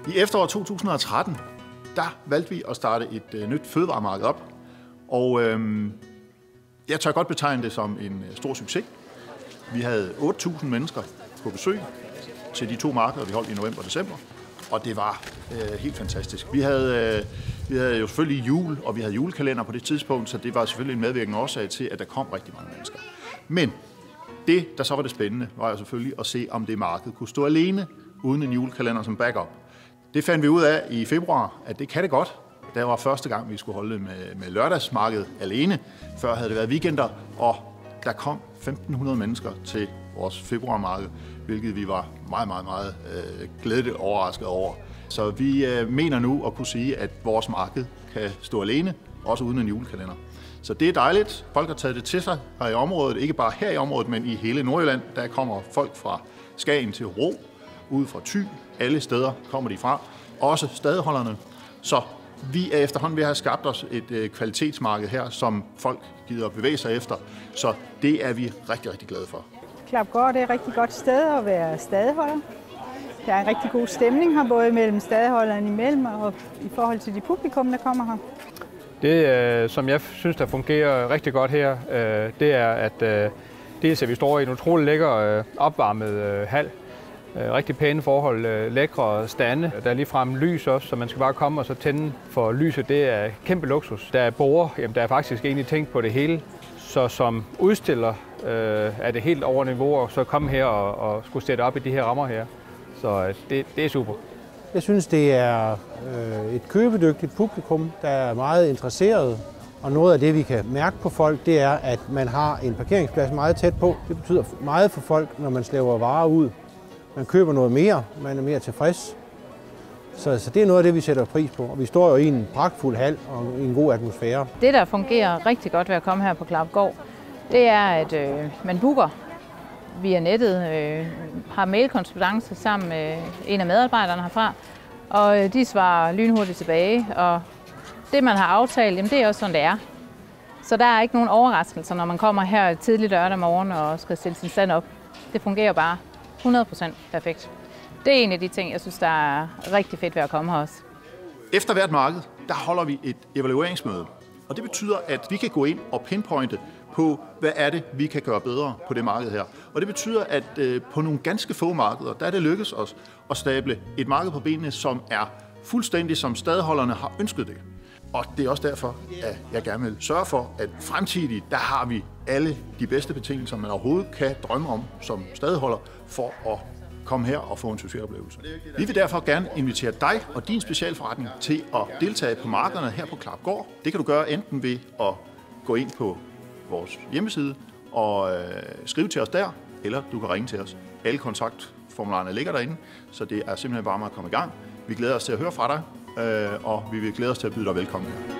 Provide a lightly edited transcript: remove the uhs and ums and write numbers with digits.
I efteråret 2013, der valgte vi at starte et nyt fødevaremarked op, og jeg tør godt betegne det som en stor succes. Vi havde 8.000 mennesker på besøg til de 2 markeder, vi holdt i november og december, og det var helt fantastisk. Vi havde jo selvfølgelig jul, og vi havde julekalender på det tidspunkt, så det var selvfølgelig en medvirkende årsag til, at der kom rigtig mange mennesker. Men det, der så var det spændende, var jo selvfølgelig at se, om det marked kunne stå alene, uden en julekalender som backup. Det fandt vi ud af i februar, at det kan det godt. Det var første gang, vi skulle holde med lørdagsmarkedet alene. Før havde det været weekender, og der kom 1.500 mennesker til vores februarmarked, hvilket vi var meget glædeligt overrasket over. Så vi mener nu at kunne sige, at vores marked kan stå alene, også uden en julekalender. Så det er dejligt. Folk har taget det til sig her i området, ikke bare her i området, men i hele Nordjylland. Der kommer folk fra Skagen til Hobro, ude fra Thy, alle steder kommer de fra, også stadeholderne. Så vi er efterhånden ved at have skabt os et kvalitetsmarked her, som folk gider at bevæge sig efter. Så det er vi rigtig glade for. Klapgård er et rigtig godt sted at være stadeholder. Der er en rigtig god stemning her, både mellem stadeholderne imellem og i forhold til de publikum, der kommer her. Det, som jeg synes, der fungerer rigtig godt her, det er, at vi står i en utrolig lækker opvarmet hal. Rigtig pæne forhold, lækre stande. Der er ligefrem lys også, så man skal bare komme og så tænde for lyset. Det er kæmpe luksus. Der er borde, jamen der er faktisk egentlig tænkt på det hele. Så som udstiller er det helt over niveau, og så komme her og skulle sætte op i de her rammer her. Så det er super. Jeg synes, det er et købedygtigt publikum, der er meget interesseret. Og noget af det, vi kan mærke på folk, det er, at man har en parkeringsplads meget tæt på. Det betyder meget for folk, når man slæber varer ud. Man køber noget mere, man er mere tilfreds. Så det er noget af det, vi sætter pris på. Og vi står jo i en pragtfuld hal og i en god atmosfære. Det, der fungerer rigtig godt ved at komme her på Klapgård, det er, at man booker via nettet, har mailkorrespondance sammen med en af medarbejderne herfra, og de svarer lynhurtigt tilbage. Og det, man har aftalt, jamen, det er også sådan, det er. Så der er ikke nogen overraskelser, når man kommer her tidligt lørdag morgen og skal stille sin stand op. Det fungerer bare 100% perfekt. Det er en af de ting, jeg synes, der er rigtig fedt ved at komme her også. Efter hvert marked, der holder vi et evalueringsmøde. Og det betyder, at vi kan gå ind og pinpointe på, hvad er det, vi kan gøre bedre på det marked her. Og det betyder, at på nogle ganske få markeder, der er det lykkedes os at stable et marked på benene, som er fuldstændig som stadeholderne har ønsket det. Og det er også derfor, at jeg gerne vil sørge for, at fremtidigt, der har vi alle de bedste betingelser, man overhovedet kan drømme om som stadeholder, for at komme her og få en succesoplevelse. Vi vil derfor gerne invitere dig og din specialforretning til at deltage på markederne her på Klapgård. Det kan du gøre enten ved at gå ind på vores hjemmeside og skrive til os der, eller du kan ringe til os. Alle kontaktformularerne ligger derinde, så det er simpelthen bare med at komme i gang. Vi glæder os til at høre fra dig, og vi vil glæde os til at byde dig velkommen her.